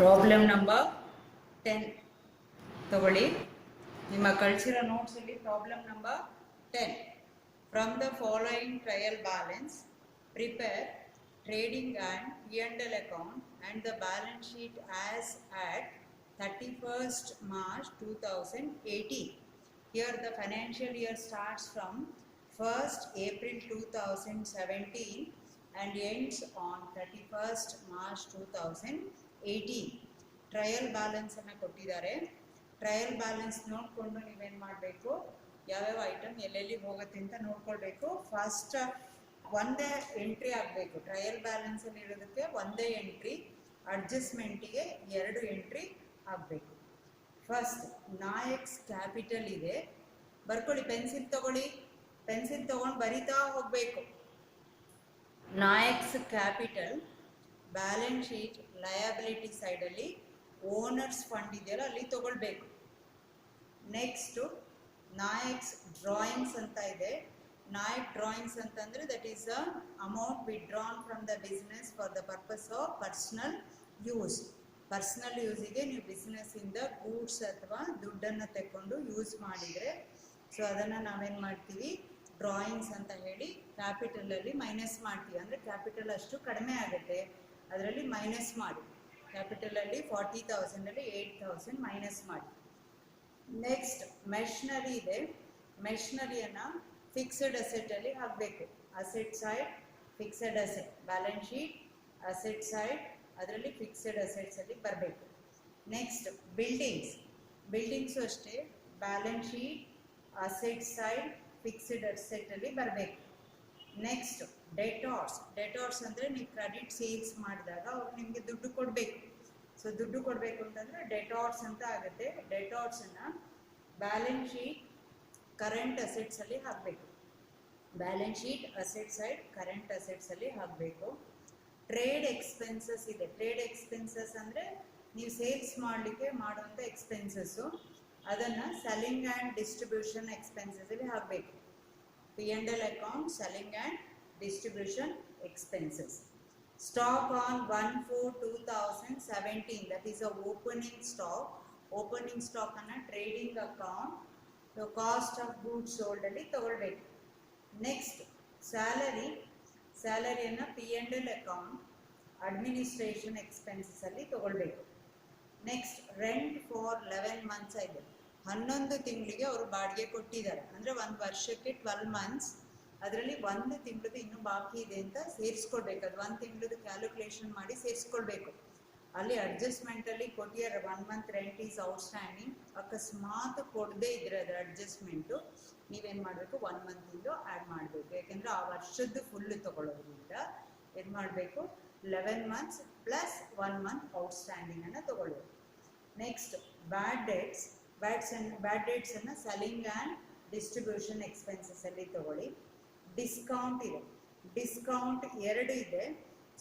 Problem number 10 ತಗೊಳ್ಳಿ. ನಿಮ್ಮ ಕಳಿಸಿರೋ ನೋಟ್ಸಲ್ಲಿ problem number 10. From the following trial balance prepare trading and P&L account and the balance sheet as at 31st March 2018. Here the financial year starts from 1st April 2017 and ends on 31st March 2018. Trial ಬ್ಯಾಲೆನ್ಸನ್ನು ಕೊಟ್ಟಿದ್ದಾರೆ. Trial balance ನೋಡಿಕೊಂಡು ನೀವೇನು ಮಾಡಬೇಕು, ಯಾವ್ಯಾವ item ಎಲ್ಲೆಲ್ಲಿ ಹೋಗುತ್ತೆ ಅಂತ ನೋಡ್ಕೊಳ್ಬೇಕು. First ಒಂದೇ ಎಂಟ್ರಿ ಆಗಬೇಕು. ಟ್ರಯಲ್ ಬ್ಯಾಲೆನ್ಸಲ್ಲಿ ಇರೋದಕ್ಕೆ ಒಂದೇ ಎಂಟ್ರಿ, ಅಡ್ಜಸ್ಟ್ಮೆಂಟಿಗೆ 2 ಎಂಟ್ರಿ ಆಗಬೇಕು. ಫಸ್ಟ್ ನಾಯಕ್ಸ್ ಕ್ಯಾಪಿಟಲ್ ಇದೆ, ಬರ್ಕೊಳ್ಳಿ. ಪೆನ್ಸಿಲ್ ತಗೊಳ್ಳಿ, ಪೆನ್ಸಿಲ್ ತಗೊಂಡು ಬರಿತಾ ಹೋಗಬೇಕು. Naik's capital balance sheet liability ಸೈಡಲ್ಲಿ ಓನರ್ಸ್ ಫಂಡ್ ಇದೆಯಲ್ಲ ಅಲ್ಲಿ ತಗೊಳ್ಬೇಕು. ನೆಕ್ಸ್ಟು ನಾಯಕ್ಸ್ ಡ್ರಾಯಿಂಗ್ಸ್ ಅಂತ ಇದೆ. ನಾಯಕ್ ಡ್ರಾಯಿಂಗ್ಸ್ ಅಂತಂದರೆ that is a amount withdrawn from the business for the purpose of personal use. Personal ಯೂಸಿಗೆ ನೀವು ಬಿಸ್ನೆಸ್ಸಿಂದ ಗೂಡ್ಸ್ ಅಥವಾ ದುಡ್ಡನ್ನು ತಗೊಂಡು ಯೂಸ್ ಮಾಡಿದರೆ ಸೊ ಅದನ್ನು ನಾವೇನು ಮಾಡ್ತೀವಿ, ಡ್ರಾಯಿಂಗ್ಸ್ ಅಂತ ಹೇಳಿ ಕ್ಯಾಪಿಟಲಲ್ಲಿ ಮೈನಸ್ ಮಾಡ್ತೀವಿ. ಅಂದರೆ ಕ್ಯಾಪಿಟಲ್ ಅಷ್ಟು ಕಡಿಮೆ ಆಗುತ್ತೆ, ಅದರಲ್ಲಿ ಮೈನಸ್ ಮಾಡಿ. ಕ್ಯಾಪಿಟಲಲ್ಲಿ 40,000ಅಲ್ಲಿ 8,000 ಮೈನಸ್ ಮಾಡಿ. ನೆಕ್ಸ್ಟ್ ಮೆಷನರಿ ಇದೆ. ಮೆಷನರಿಯನ್ನು ಫಿಕ್ಸೆಡ್ ಅಸೆಟಲ್ಲಿ ಹಾಕಬೇಕು. Asset side fixed asset, balance sheet asset side ಅದರಲ್ಲಿ ಫಿಕ್ಸೆಡ್ ಅಸೆಟ್ಸಲ್ಲಿ ಬರಬೇಕು. ನೆಕ್ಸ್ಟ್ ಬಿಲ್ಡಿಂಗ್ಸ್, ಬಿಲ್ಡಿಂಗ್ಸು ಅಷ್ಟೇ balance sheet asset side fixed ಅಸೆಟಲ್ಲಿ ಬರಬೇಕು. ನೆಕ್ಸ್ಟ್ ಡೆಟಾರ್ಸ್, ಡೆಟಾರ್ಸ್ ಅಂದರೆ ನೀವು ಕ್ರೆಡಿಟ್ ಸೇಲ್ಸ್ ಮಾಡಿದಾಗ ಅವ್ರು ನಿಮಗೆ ದುಡ್ಡು ಕೊಡಬೇಕು. ಸೊ ದುಡ್ಡು ಕೊಡಬೇಕು ಅಂತಂದರೆ ಡೆಟಾರ್ಸ್ ಅಂತ ಆಗುತ್ತೆ. ಡೆಟಾರ್ಸನ್ನು ಬ್ಯಾಲೆನ್ಸ್ ಶೀಟ್ ಕರೆಂಟ್ ಅಸೆಟ್ಸಲ್ಲಿ ಹಾಕಬೇಕು. Balance sheet asset side current ಅಸೆಟ್ಸಲ್ಲಿ ಹಾಕಬೇಕು. ಟ್ರೇಡ್ ಎಕ್ಸ್ಪೆನ್ಸಸ್ ಇದೆ. ಟ್ರೇಡ್ ಎಕ್ಸ್ಪೆನ್ಸಸ್ ಅಂದರೆ ನೀವು ಸೇಲ್ಸ್ ಮಾಡಲಿಕ್ಕೆ ಮಾಡುವಂಥ ಎಕ್ಸ್ಪೆನ್ಸಸ್ಸು, ಅದನ್ನು ಸೆಲ್ಲಿಂಗ್ ಆ್ಯಂಡ್ ಡಿಸ್ಟ್ರಿಬ್ಯೂಷನ್ ಎಕ್ಸ್ಪೆನ್ಸಸಲ್ಲಿ ಹಾಕಬೇಕು. P&L account selling and distribution expenses. Stock on 1/4/2017, that is a opening stock. Opening stock ಅನ್ನ trading account, the cost of goods sold ಅಲ್ಲಿ ತಗೊಳ್ಬೇಕು. ನೆಕ್ಸ್ಟ್ ಸ್ಯಾಲರಿ, ಸ್ಯಾಲರಿಯನ್ನು P&L account ಅಡ್ಮಿನಿಸ್ಟ್ರೇಷನ್ ಎಕ್ಸ್ಪೆನ್ಸಸ್ ಅಲ್ಲಿ ತಗೊಳ್ಬೇಕು. Next rent for 11 months ಇದೆ. 11 ತಿಂಗಳಿಗೆ ಅವರು ಬಾಡಿಗೆ ಕೊಟ್ಟಿದ್ದಾರೆ. ಅಂದರೆ 1 ವರ್ಷಕ್ಕೆ 12 ಮಂತ್ಸ್, ಅದರಲ್ಲಿ 1 ತಿಂಗಳದ್ದು ಇನ್ನೂ ಬಾಕಿ ಇದೆ ಅಂತ ಸೇರಿಸ್ಕೊಳ್ಬೇಕು. ಅದು 1 ತಿಂಗಳದ್ದು ಕ್ಯಾಲ್ಕುಲೇಷನ್ ಮಾಡಿ ಸೇರಿಸ್ಕೊಳ್ಬೇಕು. ಅಲ್ಲಿ ಅಡ್ಜಸ್ಟ್ಮೆಂಟಲ್ಲಿ ಕೊಟ್ಟಿದ್ದಾರೆ 1 ಮಂತ್ ರೆಂಟ್ ಈಸ್ ಔಟ್ಸ್ಟ್ಯಾಂಡಿಂಗ್. ಅಕಸ್ಮಾತ್ ಕೊಡದೇ ಇದ್ರೆ ಅದರ ಅಡ್ಜಸ್ಟ್ಮೆಂಟು ನೀವೇನು ಮಾಡಬೇಕು, 1 ಮಂತಿಂದು ಆ್ಯಡ್ ಮಾಡಬೇಕು. ಯಾಕೆಂದರೆ ಆ ವರ್ಷದ್ದು ಫುಲ್ಲು ತಗೊಳ್ಳೋದ್ರಿಂದ ಏನು ಮಾಡಬೇಕು, 11 ಮಂತ್ಸ್ ಪ್ಲಸ್ 1 ಮಂತ್ ಔಟ್ಸ್ಟ್ಯಾಂಡಿಂಗನ್ನು ತಗೊಳ್ಬೇಕು. ನೆಕ್ಸ್ಟ್ ಬ್ಯಾಡ್ ಡೇಟ್ಸ್, ಬ್ಯಾಡ್ ಡೇಟ್ಸನ್ನು ಸೆಲ್ಲಿಂಗ್ ಆ್ಯಂಡ್ ಡಿಸ್ಟ್ರಿಬ್ಯೂಷನ್ ಎಕ್ಸ್ಪೆನ್ಸಸಲ್ಲಿ ತಗೊಳ್ಳಿ. ಡಿಸ್ಕೌಂಟ್ ಇದೆ. ಡಿಸ್ಕೌಂಟ್ 2 ಇದೆ.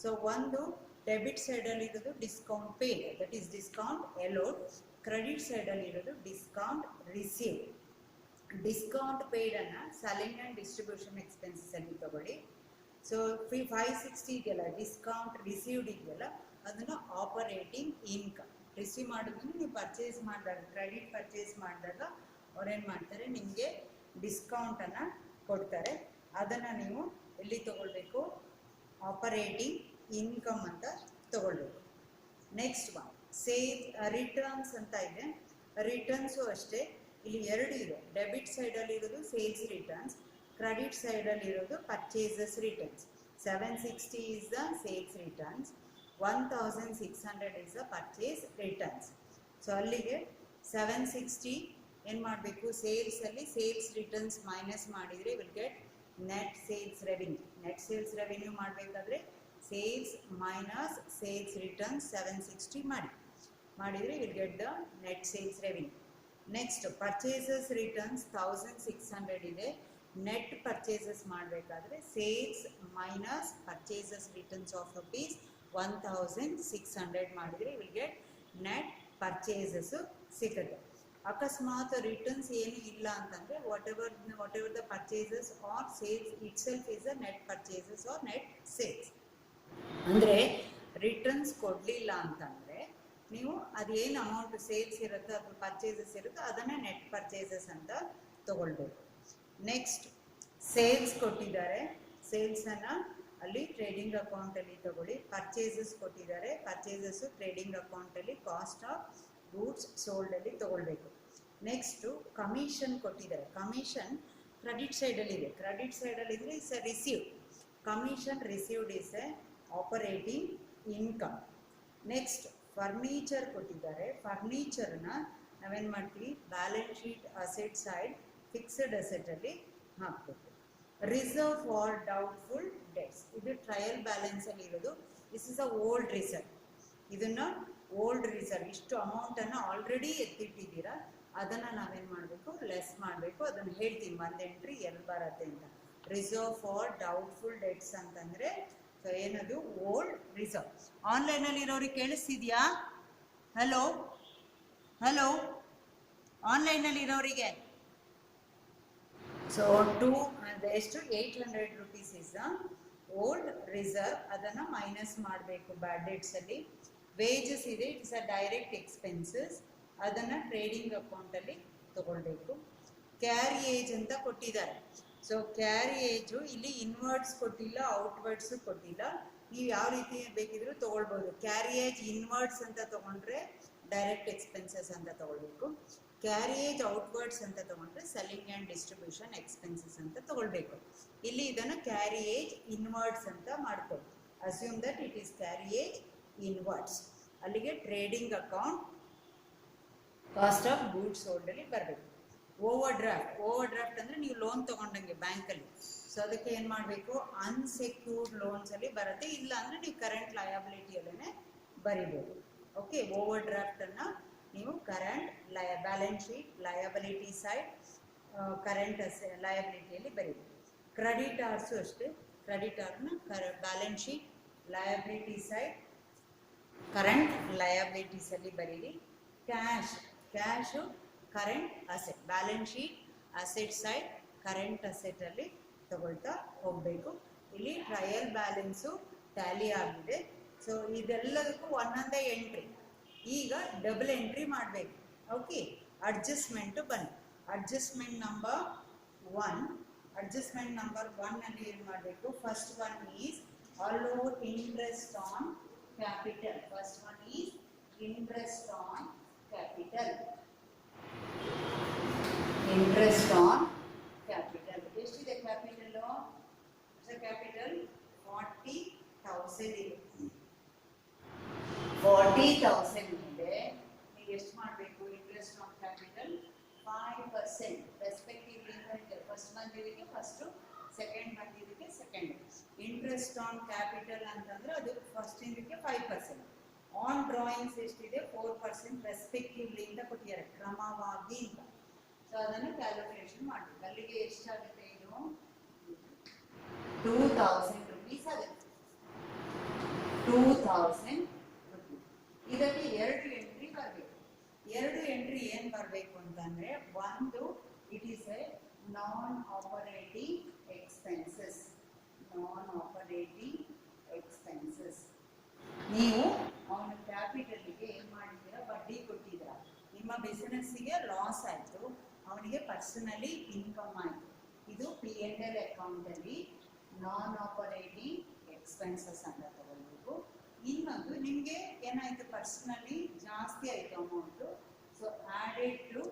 ಸೊ ಒಂದು ಡೆಬಿಟ್ ಸೈಡಲ್ಲಿ ಇರೋದು discount paid, that is discount allowed. Credit ಸೈಡಲ್ಲಿ ಇರೋದು ಡಿಸ್ಕೌಂಟ್ ರಿಸೀವ್. ಡಿಸ್ಕೌಂಟ್ ಪೇಡನ್ನು ಸೆಲ್ಲಿಂಗ್ ಆ್ಯಂಡ್ ಡಿಸ್ಟ್ರಿಬ್ಯೂಷನ್ ಎಕ್ಸ್ಪೆನ್ಸಸಲ್ಲಿ ತಗೊಳ್ಳಿ. ಸೊ 560 ಇದೆಯಲ್ಲ ಡಿಸ್ಕೌಂಟ್ ರಿಸೀವ್ಡ್ ಇದೆಯಲ್ಲ ಅದನ್ನು ಆಪರೇಟಿಂಗ್ ಇನ್ಕಮ್. ರಿಸೀವ್ ಮಾಡಿದ್ರು ನೀವು ಪರ್ಚೇಸ್ ಮಾಡಿದಾಗ, ಕ್ರೆಡಿಟ್ ಪರ್ಚೇಸ್ ಮಾಡಿದಾಗ ಅವ್ರೇನು ಮಾಡ್ತಾರೆ, ನಿಮಗೆ ಡಿಸ್ಕೌಂಟನ್ನು ಕೊಡ್ತಾರೆ. ಅದನ್ನು ನೀವು ಎಲ್ಲಿ ತಗೊಳ್ಬೇಕು, ಆಪರೇಟಿಂಗ್ ಇನ್ಕಮ್ ಅಂತ ತಗೊಳ್ಬೇಕು. ನೆಕ್ಸ್ಟ್ ಒನ್ ರಿಟರ್ನ್ಸ್ ಅಂತ ಇದೆ. ರಿಟರ್ನ್ಸು ಅಷ್ಟೇ ಇಲ್ಲಿ 2 ಇದೆ. ಡೆಬಿಟ್ ಸೈಡಲ್ಲಿ ಇರೋದು ಸೇಲ್ಸ್ ರಿಟರ್ನ್ಸ್, ಕ್ರೆಡಿಟ್ ಸೈಡಲ್ಲಿ ಇರೋದು purchases returns. 760 is the sales returns, 1600 is the purchase returns. So ಅಲ್ಲಿಗೆ 760 ಏನು ಮಾಡಬೇಕು, ಸೇಲ್ಸಲ್ಲಿ ಸೇಲ್ಸ್ ರಿಟರ್ನ್ಸ್ ಮೈನಸ್ ಮಾಡಿದರೆ will get net sales revenue. Net sales revenue ಮಾಡಬೇಕಾದ್ರೆ ಸೇಲ್ಸ್ ಮೈನಸ್ ಸೇಲ್ಸ್ ರಿಟರ್ನ್ಸ್ 760 ಮಾಡಿದರೆ will get the net sales revenue. Next purchases returns 1600 ಇದೆ. Net purchases ಮಾಡಬೇಕಾದ್ರೆ sales minus purchases returns of rupees 1600 ಮಾಡಿದರೆ will get net purchases ಸಿಗುತ್ತೆ. ಅಕಸ್ಮಾತ್ returns ಏನು ಇಲ್ಲ ಅಂತಂದರೆ whatever the purchases or sales itself is a net purchases or net sales. ಅಂದರೆ returns ಕೊಡಲಿಲ್ಲ ಅಂತಂದರೆ ನೀವು ಅದೇನು ಅಮೌಂಟ್ ಸೇಲ್ಸ್ ಇರುತ್ತೋ ಅಥವಾ ಪರ್ಚೇಸಸ್ ಇರುತ್ತೋ ಅದನ್ನು ನೆಟ್ ಪರ್ಚೇಸಸ್ ಅಂತ ತಗೊಳ್ಬೇಕು. ನೆಕ್ಸ್ಟ್ ಸೇಲ್ಸ್ ಕೊಟ್ಟಿದ್ದಾರೆ, ಸೇಲ್ಸನ್ನು ಅಲ್ಲಿ ಟ್ರೇಡಿಂಗ್ ಅಕೌಂಟಲ್ಲಿ ತಗೊಳ್ಳಿ. ಪರ್ಚೇಸಸ್ ಕೊಟ್ಟಿದ್ದಾರೆ, ಪರ್ಚೇಸಸ್ಸು ಟ್ರೇಡಿಂಗ್ ಅಕೌಂಟಲ್ಲಿ ಕಾಸ್ಟ್ ಆಫ್ ಗೂಡ್ಸ್ ಸೋಲ್ಡಲ್ಲಿ ತಗೊಳ್ಬೇಕು. ನೆಕ್ಸ್ಟು ಕಮಿಷನ್ ಕೊಟ್ಟಿದ್ದಾರೆ, ಕಮಿಷನ್ ಕ್ರೆಡಿಟ್ ಸೈಡಲ್ಲಿದೆ, ಕ್ರೆಡಿಟ್ ಸೈಡಲ್ಲಿದ್ದರೆ is a receive, commission received is a operating income. Next furniture ಕೊಟ್ಟಿದ್ದಾರೆ, ಫರ್ನಿಚರ್ನ ನಾವೇನು ಮಾಡ್ತೀವಿ balance sheet asset side fixed ಅಸೆಟಲ್ಲಿ ಹಾಕಬೇಕು. ರಿಸರ್ವ್ ಫಾರ್ ಡೌಟ್ಫುಲ್ ಡೆಟ್ಸ್, ಇದು ಟ್ರಯಲ್ ಬ್ಯಾಲೆನ್ಸಲ್ಲಿ ಇರೋದು. This is a old reserve, ಇದನ್ನು ಓಲ್ಡ್ ರಿಸರ್ವ್ ಇಷ್ಟು ಅಮೌಂಟನ್ನು ಆಲ್ರೆಡಿ ಎತ್ತಿಟ್ಟಿದ್ದೀರಾ, ಅದನ್ನು ನಾವೇನು ಮಾಡಬೇಕು ಲೆಸ್ ಮಾಡಬೇಕು. ಅದನ್ನು ಹೇಳ್ತೀನಿ ಒಂದು ಎಂಟ್ರಿ ಎಲ್ಲಿ ಬರುತ್ತೆ ಅಂತ. ರಿಸರ್ವ್ ಫಾರ್ ಡೌಟ್ಫುಲ್ ಡೆಟ್ಸ್ ಅಂತಂದರೆ ಸೊ ಏನದು ಓಲ್ಡ್ ರಿಸರ್ವ್. ಆನ್ಲೈನಲ್ಲಿ ಇರೋರಿಗೆ ಕೇಳಿಸ್ತಿದ್ಯಾ? ಹಲೋ ಹಲೋ, ಆನ್ಲೈನಲ್ಲಿ ಇರೋರಿಗೆ ಸೊ ಎಷ್ಟು 800 rupees is the old reserve, ಅದನ್ನು ಮೈನಸ್ ಮಾಡಬೇಕು ಬ್ಯಾಡ್ ಡೇಟ್ಸಲ್ಲಿ. ವೇಜಸ್ ಇದೆ, ಇಟ್ಸ್ ಅ ಡೈರೆಕ್ಟ್ ಎಕ್ಸ್ಪೆನ್ಸಸ್, ಅದನ್ನು ಟ್ರೇಡಿಂಗ್ ಅಕೌಂಟಲ್ಲಿ ತಗೊಳ್ಬೇಕು. ಕ್ಯಾರಿಯೇಜ್ ಅಂತ ಕೊಟ್ಟಿದ್ದಾರೆ. ಸೊ ಕ್ಯಾರಿಯೇಜು ಇಲ್ಲಿ ಇನ್ವರ್ಡ್ಸ್ ಕೊಟ್ಟಿಲ್ಲ, ಔಟ್ವರ್ಡ್ಸು ಕೊಟ್ಟಿಲ್ಲ, ನೀವು ಯಾವ ರೀತಿ ಬೇಕಿದ್ರೂ ತೊಗೊಳ್ಬೋದು. ಕ್ಯಾರಿಯೇಜ್ ಇನ್ವರ್ಡ್ಸ್ ಅಂತ ತೊಗೊಂಡ್ರೆ ಡೈರೆಕ್ಟ್ ಎಕ್ಸ್ಪೆನ್ಸಸ್ ಅಂತ ತೊಗೊಳ್ಬೇಕು. ಕ್ಯಾರಿಯೇಜ್ ಔಟ್ವರ್ಡ್ಸ್ ಅಂತ ತೊಗೊಂಡ್ರೆ ಸೆಲ್ಲಿಂಗ್ ಆ್ಯಂಡ್ ಡಿಸ್ಟ್ರಿಬ್ಯೂಷನ್ ಎಕ್ಸ್ಪೆನ್ಸಸ್ ಅಂತ ತೊಗೊಳ್ಬೇಕು. ಇಲ್ಲಿ ಇದನ್ನು ಕ್ಯಾರಿಯೇಜ್ ಇನ್ವರ್ಡ್ಸ್ ಅಂತ ಮಾಡ್ಕೊಳ್ಳಿ. Assume that it is carriage inwards. ಅಲ್ಲಿಗೆ trading account cost of goods ಸೋಲ್ಡಲ್ಲಿ ಬರಬೇಕು. ಓವರ್ ಡ್ರಾಫ್ಟ್, ಓವರ್ ಡ್ರಾಫ್ಟ್ ಅಂದರೆ ನೀವು ಲೋನ್ ತೊಗೊಂಡಂಗೆ ಬ್ಯಾಂಕಲ್ಲಿ, ಸೊ ಅದಕ್ಕೆ ಏನು ಮಾಡಬೇಕು ಅನ್ಸೆಕ್ಯೂರ್ಡ್ ಲೋನ್ಸಲ್ಲಿ ಬರುತ್ತೆ, ಇಲ್ಲ ಅಂದರೆ ನೀವು ಕರೆಂಟ್ ಲಯಬಿಲಿಟಿಯಲ್ಲೇ ಬರಿಬೋದು. ಓಕೆ, ಓವರ್ ಡ್ರಾಫ್ಟನ್ನು ನೀವು current balance sheet liability side current ಲಯಬಿಲಿಟಿಯಲ್ಲಿ ಬರೀಬೇಕು. ಕ್ರೆಡಿಟಾರ್ಸು ಅಷ್ಟೇ, ಕ್ರೆಡಿಟಾರ್ನ balance sheet liability side current ಲಯಬಿಲಿಟೀಸಲ್ಲಿ ಬರೀರಿ. Cash current asset, balance sheet asset side current ಅಸೆಟಲ್ಲಿ ತಗೊಳ್ತಾ ಹೋಗಬೇಕು. ಇಲ್ಲಿ ಟ್ರಯಲ್ ಬ್ಯಾಲೆನ್ಸು ಟ್ಯಾಲಿ ಆಗಿದೆ. ಸೊ ಇದೆಲ್ಲದಕ್ಕೂ ಒಂದೊಂದೇ ಎಂಟ್ರಿ. ಈಗ ಡಬಲ್ ಎಂಟ್ರಿ ಮಾಡಬೇಕು. ಓಕೆ, ಅಡ್ಜಸ್ಟ್ಮೆಂಟು ಬನ್ನಿ. ಅಡ್ಜಸ್ಟ್ಮೆಂಟ್ ನಂಬರ್ 1, ಅಡ್ಜಸ್ಟ್ಮೆಂಟ್ ನಂಬರ್ 1 ಅಲ್ಲಿ ಏನು ಮಾಡಬೇಕು? First one is allow interest on capital. First one is interest on capital. Interest on capital ಎಷ್ಟಿದೆ? ಕ್ಯಾಪಿಟಲು ಕ್ಯಾಪಿಟಲ್ 40,000 ಇದೆ. 40,000 ಇದೆ. ನೀವು ಎಷ್ಟು ಮಾಡಬೇಕು? Interest on capital 5% respectively first ಬಂದಿದ್ದಕ್ಕೆ ಫಸ್ಟು, ಸೆಕೆಂಡ್ ಬಂದಿದ್ದಕ್ಕೆ ಸೆಕೆಂಡ್. ಇಂಟ್ರೆಸ್ಟ್ ಆನ್ ಕ್ಯಾಪಿಟಲ್ ಅಂತಂದ್ರೆ ಅದು ಫಸ್ಟ್ ಇದಕ್ಕೆ 5%. ಆನ್ ಡ್ರಾಯಿಂಗ್ಸ್ ಎಷ್ಟಿದೆ? 4% ರೆಸ್ಪೆಕ್ಟಿವ್ಲಿ ಅಂತ ಕೊಟ್ಟಿದ್ದಾರೆ, ಕ್ರಮವಾಗಿ ಅಂತ. ಸೊ ಅದನ್ನು ಕ್ಯಾಲ್ಕುಲೇಷನ್ ಮಾಡಬೇಕು. ಅಲ್ಲಿಗೆ ಎಷ್ಟಾಗುತ್ತೆ? ಇದು 2,000 rupees ಆಗುತ್ತೆ. 2,000 rupees. ಇದಕ್ಕೆ 2 ಎಂಟ್ರಿ ಬರಬೇಕು. 2 ಎಂಟ್ರಿ ಏನು ಬರಬೇಕು ಅಂತಂದ್ರೆ, ಒಂದು it is A non operating expenses. Non operating expenses. ನೀವು ಅವನ ಕ್ಯಾಪಿಟಲ್ಗೆ ಏನು ಮಾಡಿದ್ದೀರಾ? ಬಡ್ಡಿ ಕೊಟ್ಟಿದ್ದೀರಾ. ನಿಮ್ಮ ಬಿಸಿನೆಸ್ಸಿಗೆ ಲಾಸ್ ಆಯಿತು, ಅವನಿಗೆ ಪರ್ಸನಲಿ ಇನ್ಕಮ್ ಆಯಿತು. ಇದು P&L ಅಕೌಂಟಲ್ಲಿ ನಾನ್ ಆಪರೇಟಿಂಗ್ ಎಕ್ಸ್ಪೆನ್ಸಸ್ ಅಂತ ತಗೊಳ್ಬೇಕು. ಇನ್ನೊಂದು ನಿಮಗೆ ಏನಾಯಿತು? ಪರ್ಸನಲಿ ಜಾಸ್ತಿ ಆಯಿತು amount. So added to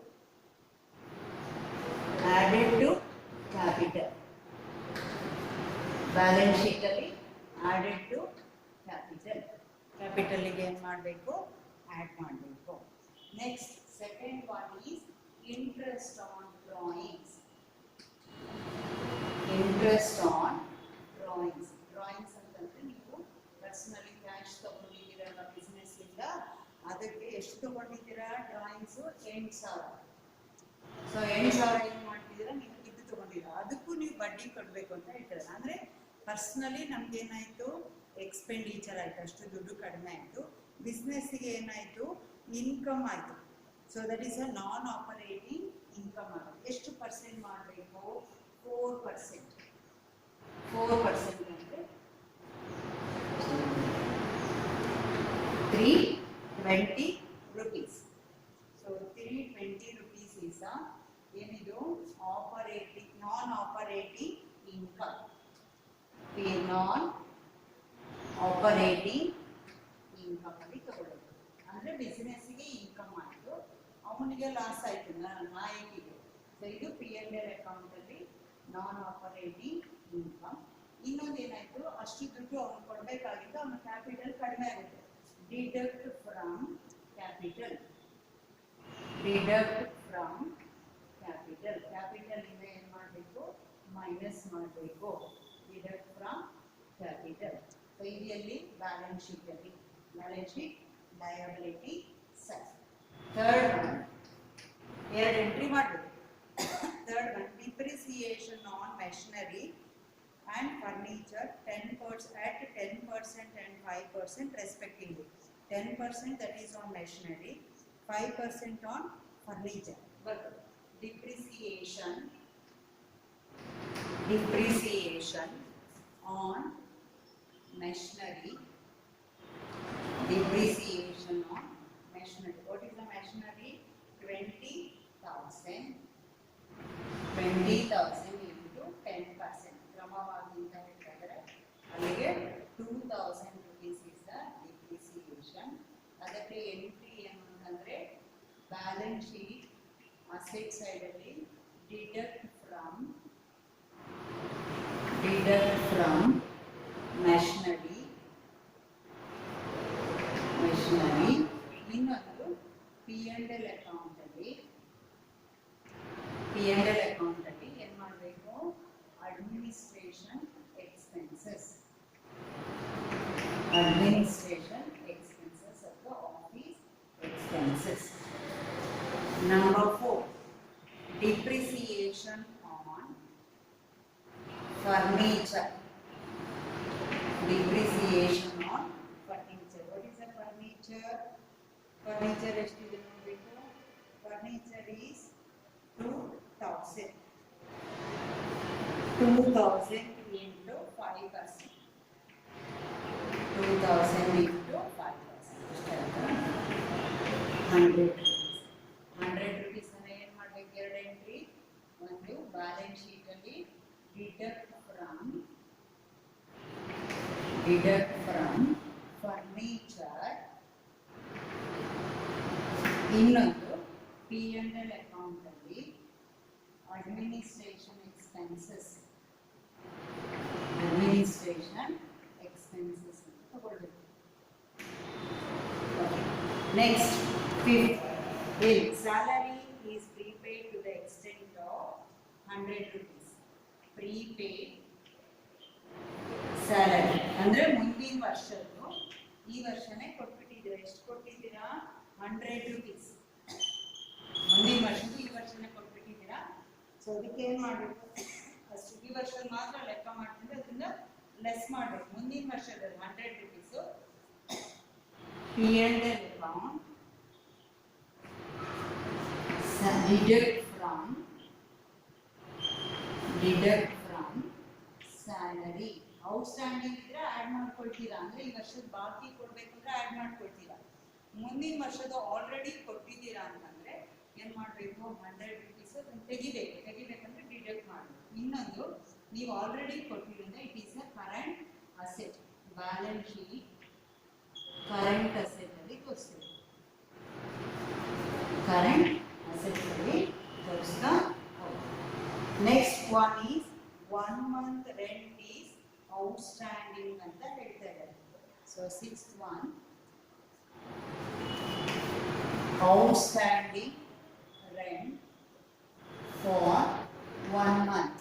capital. Balance ಶೀಟಲ್ಲಿ ಆಡೆಡ್ ಟು ಕ್ಯಾಪಿಟಲ್. ಕ್ಯಾಪಿಟಲಿಗೆ ಏನು ಮಾಡಬೇಕು? ಆ್ಯಡ್ ಮಾಡಬೇಕು. Next second one is interest on drawings. Interest on drawings. Drawings ಅಂತಂದರೆ ನೀವು ಪರ್ಸನಲಿ ಕ್ಯಾಶ್ ತಗೊಂಡಿದ್ದೀರಲ್ಲ ಬಿಸ್ನೆಸ್ಸಿಂದ, ಅದಕ್ಕೆ ಎಷ್ಟು ತಗೊಂಡಿದ್ದೀರಾ? ಡ್ರಾಯಿಂಗ್ಸು 8,000. ಸೊ 8,000 ಏನು ಮಾಡ್ತಿದ್ದೀರಾ? ನೀವು ಇದು ತಗೊಂಡಿದ್ದೀರಾ, ಅದಕ್ಕೂ ನೀವು ಬಡ್ಡಿ ಕೊಡಬೇಕು ಅಂತ ಹೇಳ್ತಾರೆ. ಅಂದರೆ ಪರ್ಸ್ನಲಿ ನಮಗೇನಾಯಿತು? ಎಕ್ಸ್ಪೆಂಡಿಚರ್ ಆಯಿತು, ಅಷ್ಟು ದುಡ್ಡು ಕಡಿಮೆ ಆಯಿತು. ಬಿಸ್ನೆಸ್ಸಿಗೆ ಏನಾಯಿತು? ಇನ್ಕಮ್ ಆಯಿತು. So that is a non operating income ಆಗುತ್ತೆ. ಎಷ್ಟು ಪರ್ಸೆಂಟ್ ಮಾಡಬೇಕು? 4%. 4% ಅಂದರೆ 3 20 rupees. So 320 rupees is a ಏನಿದು ಆಪರೇಟಿಂಗ್ ನಾನ್ ಆಪರೇಟಿಂಗ್ ಇನ್ಕಮ್. ನಾನ್ ಆಪರೇಟಿಂಗ್ ಇನ್ಕಮ್ ಅಲ್ಲಿ ತಗೊಳ್ಳೋದು ಅಂದ್ರೆ ಬಿಸಿನೆಸ್ಗೆ ಇನ್ಕಮ್ ಆಯಿತು, ಅವನಿಗೆ ಲಾಸ್ ಆಯಿತು ನಾಯಕಿಗೆ. ಸೊ ಇದು P&L ಅಕೌಂಟ್ ಅಲ್ಲಿ ನಾನ್ ಆಪರೇಟಿಂಗ್ ಇನ್ಕಮ್. ಇನ್ನೊಂದು ಏನಾಯ್ತು, ಅಷ್ಟು ದುಡ್ಡು ಅವನು ಕೊಡಬೇಕಾಗಿತ್ತು, ಅವನ ಕ್ಯಾಪಿಟಲ್ ಕಡಿಮೆ ಆಗುತ್ತೆ. Deduct from capital, deduct from capital. Capital ಇಂದ ಏನು ಮಾಡಬೇಕು, ಮೈನಸ್ ಮಾಡಬೇಕು. Deduct from capital. ಸೊ ಇದರಲ್ಲಿ ಬ್ಯಾಲೆನ್ಸ್ ಶೀಟ್ ಅಲ್ಲಿ, balance sheet liability side. Third one ಎರಡು ಎಂಟ್ರಿ ಮಾಡಬೇಕು. Third one depreciation on machinery and furniture 10% at 10% and 5% respectively. 10% that is on machinery, 5% on furniture. But depreciation on machinery, depreciation on machinery. What is the machinery? 20,000 into 10%. ಕ್ರಮವಾಗಿ ಅಂತ ಹೇಳ್ತಾ ಇದ್ದಾರೆ. ಅಲ್ಲಿಗೆ 2000 rupees is the depreciation. ಅದಕ್ಕೆ entry ಏನು ಅಂತಂದ್ರೆ balance sheet asset side ಅಲ್ಲಿ deduct from machinery. ಇನ್ನೊಂದು P&L ಅಕೌಂಟ್ ಅಲ್ಲಿ ಏನ್ ಮಾಡಬೇಕು, administration expenses of the office expenses. Number 4, depreciation on furniture. What is the furniture? Furniture ಎಷ್ಟಿದೆ ನೋಡಬೇಕು. Furniture is 2000 into 5%. 2000 into 5%. 100 rupees ಅನ್ನ ಏನು ಮಾಡಬೇಕು, ಎರಡು ಎಂಟ್ರಿ. ಒಂದು ಬ್ಯಾಲೆನ್ಸ್ ಶೀಟ್ ಅಲ್ಲಿ ಡಿಡಕ್ಟ್ ಫ್ರಮ್ ಫರ್ನಿಚರ್. ಇನ್ನೊಂದು P&L ಅಕೌಂಟ್ ಅಲ್ಲಿ administration expenses ತಗೊಳ್ಬೇಕು. Next, fifth, bill. Salary is prepaid to the extent of 100 rupees. Prepaid salary ಅಂದ್ರೆ ಮುಂದಿನ ವರ್ಷದ್ದು ಈ ವರ್ಷನೇ ಕೊಟ್ಬಿಟ್ಟಿದ್ದೀರಾ. ಎಷ್ಟು ಕೊಟ್ಟಿದ್ದೀರಾ? 100 rupees. ಮುಂದಿನ ವರ್ಷದ್ದು ಈ ವರ್ಷನೇ ಕೊಟ್ಬಿಟ್ಟಿದ್ದೀರಾ. ಸೊ ಅದಕ್ಕೆ ಏನು ಮಾಡಬೇಕು, ಅಷ್ಟು ಈ ವರ್ಷದ ಮಾತ್ರ ಲೆಕ್ಕ ಮಾಡ್ತಿದ್ರೆ ಅದರಿಂದ ಲೆಸ್ ಮಾಡಬೇಕು. ಮುಂದಿನ ವರ್ಷದಲ್ಲಿ 100 rupees P&L account deduct from salary. Outstanding ಇದ್ರೆ ಆಡ್ ಮಾಡ್ಕೊಳ್ತೀರಾ, ಅಂದ್ರೆ ಈ ವರ್ಷದ ಬಾಕಿ ಕೊಡ್ಬೇಕಂದ್ರೆ ಆಡ್ ಮಾಡ್ಕೊಳ್ತೀರಾ. ಮುಂದಿನ ವರ್ಷದ ಆಲ್ರೆಡಿ ಕೊಟ್ಟಿದ್ದೀರಾ ಅಂತಂದ್ರೆ ಏನ್ ಮಾಡಬೇಕು, 100 rupees ಅದನ್ನು ತೆಗಿಬೇಕಂದ್ರೆ ಡಿಡಕ್ಟ್ ಮಾಡಬೇಕು. ಇನ್ನೊಂದು ನೀವು ಆಲ್ರೆಡಿ ಕೊಟ್ಟಿರೋದ್ರೆ it is a current asset. Balance sheet current asset ಅಲ್ಲಿ ತೋರಿಸ್ತೀವಿ. ಕರೆಂಟ್ ಅಸೆಟ್ ಅಲ್ಲಿ ತೋರಿಸ್ತಾ. Next one is 1 month rent is outstanding ಅಂತ ಹೇಳ್ತಾ ಇದ್ದಾರೆ. So 6th one, outstanding rent for 1 month.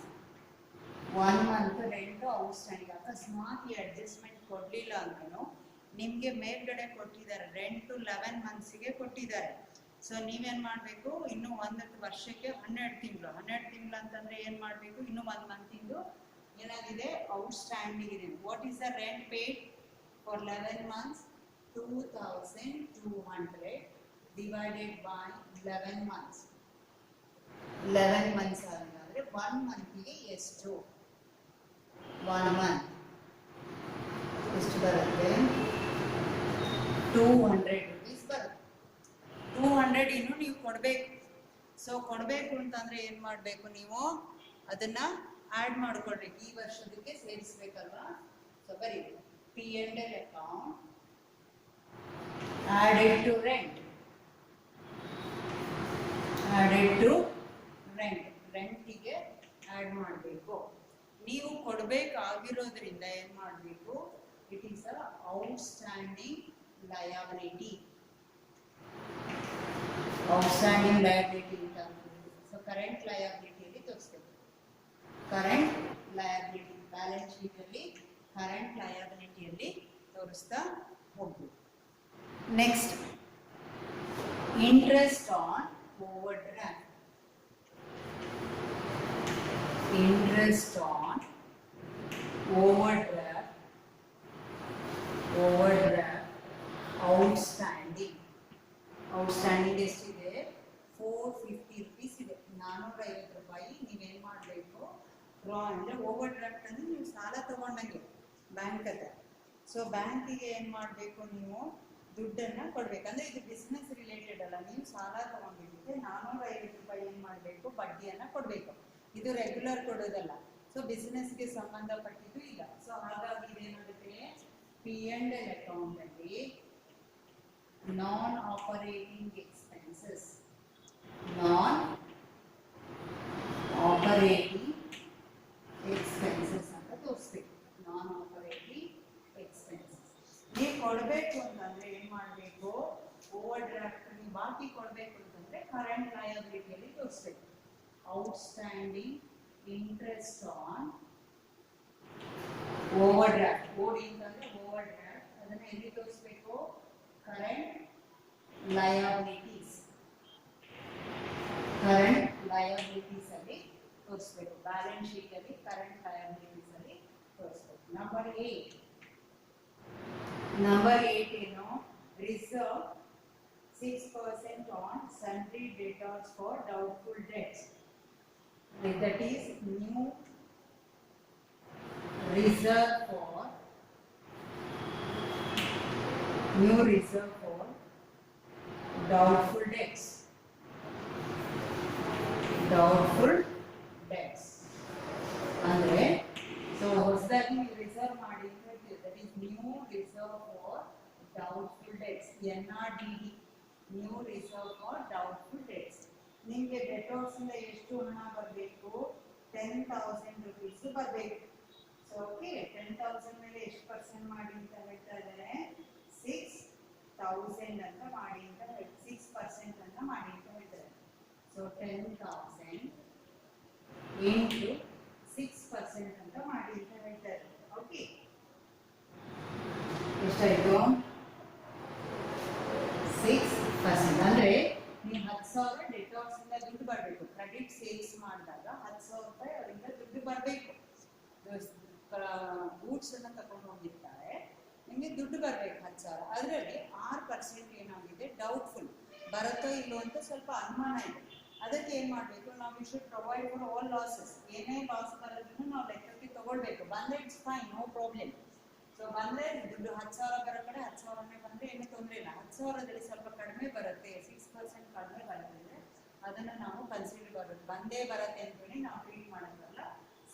1 month rent outstanding. ಅಕಸ್ಮಾತ್ ಈ ಅಡ್ಜಸ್ಟ್ಮೆಂಟ್ ಕೊಡಲಿಲ್ಲ ಅಂದ್ರೂ ನಿಮಗೆ ಮೇಲ್ಗಡೆ ಕೊಟ್ಟಿದ್ದಾರೆ ರೆಂಟು 11 monthsಗೆ ಕೊಟ್ಟಿದ್ದಾರೆ. ಸೊ ನೀವೇನು ಮಾಡಬೇಕು, ಇನ್ನು 1 ವರ್ಷಕ್ಕೆ 12 ತಿಂಗಳು ಅಂತಂದರೆ ಏನು ಮಾಡಬೇಕು, ಇನ್ನು 1 ಮಂತಿಂದು ಏನಾಗಿದೆ ಔಟ್ಸ್ಟ್ಯಾಂಡಿಂಗ್ ಇದೆ. What is the rent paid for 11 months? 2200 divided by 11 months. 11 months ಅಂದರೆ 1 ಮಂತ್ಗೆ ಎಷ್ಟು? 1 month ಎಷ್ಟು ಬರುತ್ತೆ? 200 rupees ಬರುತ್ತೆ. 500 ಇನ್ನು ನೀವು ಕೊಡಬೇಕು. ಸೊ ಕೊಡಬೇಕು ಅಂತಂದ್ರೆ ಏನು ಮಾಡಬೇಕು, ನೀವು ಅದನ್ನ ಆ್ಯಡ್ ಮಾಡ್ಕೊಳ್ಬೇಕು, ಈ ವರ್ಷದಕ್ಕೆ ಸೇರಿಸ್ಬೇಕಲ್ವಾ. ಸೊ ಬರೀ P&L account added to rent, added to rent, ರೆಂಟಿಗೆ ಆ್ಯಡ್ ಮಾಡಬೇಕು. ನೀವು ಕೊಡಬೇಕಾಗಿರೋದ್ರಿಂದ ಏನು ಮಾಡಬೇಕು, it is a outstanding liability. Outstanding liability ಅಂತ ಸೊ ಕರೆಂಟ್ ಲಯಬಿಲಿಟಿಯಲ್ಲಿ ತೋರಿಸ್ಬೇಕು. ಕರೆಂಟ್ ಲಯಬಿಲಿಟಿ ಬ್ಯಾಲೆನ್ಸ್ ಶೀಟಲ್ಲಿ ಕರೆಂಟ್ ಲಯಬಿಲಿಟಿಯಲ್ಲಿ ತೋರಿಸ್ತಾ ಹೋಗ್ಬೇಕು. Next, interest on overdraft. Interest on overdraft outstanding ಎಷ್ಟಿದೆ, 450 rupees ಇದೆ. 450 ರೂಪಾಯಿ ನೀವೇನು ಮಾಡಬೇಕು, ಡ್ರಾ ಅಂದರೆ ಓವರ್ ಡ್ರಾಫ್ಟ್ ಅಂದರೆ ನೀವು ಸಾಲ ತಗೊಂಡಂಗೆ ಬ್ಯಾಂಕ್ ಹತ್ರ. ಸೊ ಬ್ಯಾಂಕಿಗೆ ಏನು ಮಾಡಬೇಕು, ನೀವು ದುಡ್ಡನ್ನು ಕೊಡಬೇಕು. ಅಂದರೆ ಇದು ಬಿಸ್ನೆಸ್ ರಿಲೇಟೆಡ್ ಅಲ್ಲ, ನೀವು ಸಾಲ ತಗೊಂಡಿದ್ದಕ್ಕೆ 450 ರೂಪಾಯಿ ಏನು ಮಾಡಬೇಕು, ಬಡ್ಡಿಯನ್ನು ಕೊಡಬೇಕು. ಇದು ರೆಗ್ಯುಲರ್ ಕೊಡೋದಲ್ಲ, ಸೊ ಬಿಸ್ನೆಸ್ಗೆ ಸಂಬಂಧಪಟ್ಟಿದ್ದು ಇಲ್ಲ. ಸೊ ಹಾಗಾಗಿ ಇದೇನಾಗುತ್ತೆ, P&L ಅಕೌಂಟ್ ಅಲ್ಲಿ ನಾನ್ ಆಪರೇಟಿಂಗ್ ಎಕ್ಸ್ಪೆನ್ಸಸ್ ಅಂತ ತೋರಿಸ್ಬೇಕು. ನಾನ್ ಆಪರೇಟಿಂಗ್ ಎಕ್ಸ್ಪೆನ್ಸಸ್ ನೀವು ಕೊಡಬೇಕು ಅಂತಂದ್ರೆ ಏನ್ ಮಾಡಬೇಕು, ಓವರ್ ಡ್ರಾಫ್ಟ್ ನೀವು ಬಾಕಿ ಕೊಡಬೇಕು ಅಂತಂದ್ರೆ ಕರೆಂಟ್ ಲಯಬಿಲಿಟಿಯಲ್ಲಿ ತೋರಿಸ್ಬೇಕು. Outstanding interest on over draft, ಓಡಿ ಅಂತಂದ್ರೆ ಓವರ್ ಡ್ರಾಫ್ಟ್, ಅದನ್ನ ಎಲ್ಲಿ ತೋರಿಸ್ಬೇಕು, ಕರೆಂಟ್ ಲಯಬಿಲಿಟೀಸ್ ಅಲ್ಲಿ ತೋರಿಸ್ಬೇಕು. ಬ್ಯಾಲೆನ್ಸ್ ಶೀಟ್ ಅಲ್ಲಿ ಕರೆಂಟ್ ಲಯಬಿಲಿಟೀಸ್ ಅಲ್ಲಿ ತೋರಿಸ್ಬೇಕು. ನಂಬರ್ 8 ಏನು, reserve 6% on sundry debtors for doubtful debts. That is new reserve for doubtful debts. ಅಂದ್ರೆ ಸೊ ಹೊಸದಾಗಿ ನೀವು ರಿಸರ್ವ್ ಮಾಡಿ, that is new reserve for doubtful debts, NRDD, new reserve for doubtful debts. ನಿಮಗೆ ಡೆಟೋರ್ಸ್ ಇಂದ ಎಷ್ಟು ಹಣ ಬರಬೇಕು, 10,000 rupees ಬರಬೇಕು. ಸೊ ಓಕೆ, 10,000 ಮೇಲೆ ಎಷ್ಟು ಪರ್ಸೆಂಟ್ ಮಾಡಿ ಅಂತ ಹೇಳ್ತಾ ಇದ್ದಾರೆ, 6,000 ಅಂತ ಮಾಡಿ ಅಂತ 6% ಅಂತ ಮಾಡಿ ಅಂತ ಹೇಳ್ತಾರೆ. ಸೊ 10,000 into 6% ಅಂತ ಮಾಡಿ ಅಂತ ಹೇಳ್ತಾರೆ. ಓಕೆ, ಎಷ್ಟಾಯ್ತು, 6%. ಅಂದ್ರೆ ನೀವು 10,000 ಡೆಟಾಕ್ಸ್ ಇಂದ ದುಡ್ಡು ಬರಬೇಕು. ಕ್ರೆಡಿಟ್ ಸೇಲ್ಸ್ ಮಾಡಿದಾಗ 10,000 ರೂಪಾಯಿ ಅವರಿಂದ ದುಡ್ಡು ಬರಬೇಕು. ಗೂಡ್ಸ್ ಅನ್ನ ತಗೊಂಡು ಹೋಗಿರ್ತಾರೆ, ನಿಮಗೆ ದುಡ್ಡು ಬರಬೇಕು 10,000. ಅದರಲ್ಲಿ 6% ಏನಾಗಿದೆ, ಡೌಟ್ಫುಲ್, ಬರುತ್ತೋ ಇಲ್ಲೋ ಅಂತ ಸ್ವಲ್ಪ ಅನುಮಾನ ಇದೆ. ಅದಕ್ಕೆ ಏನು ಮಾಡಬೇಕು, ನಾವು we should provide for all losses. ಏನೇ ಲಾಸ್ ಬರೋದನ್ನು ನಾವು ಲೆಕ್ಕಕ್ಕೆ ತಗೊಳ್ಬೇಕು. ಬಂದರೆ it's fine, no problem. So ಬಂದರೆ ದುಡ್ಡು 10,000 ಬರೋ ಕಡೆ 10,000ನೇ ಬಂದರೆ ಏನೂ ತೊಂದರೆ ಇಲ್ಲ. 10,000ದಲ್ಲಿ ಸ್ವಲ್ಪ ಕಡಿಮೆ ಬರುತ್ತೆ, 6% ಕಡಿಮೆ ಬರುತ್ತೆ, ಅದನ್ನು ನಾವು ಕನ್ಸಿಡರ್ ಬರುತ್ತೆ. ಬಂದೇ ಬರುತ್ತೆ ಅಂತೇಳಿ ನಾವು ಟ್ರೀಟ್ ಮಾಡೋದಲ್ಲ.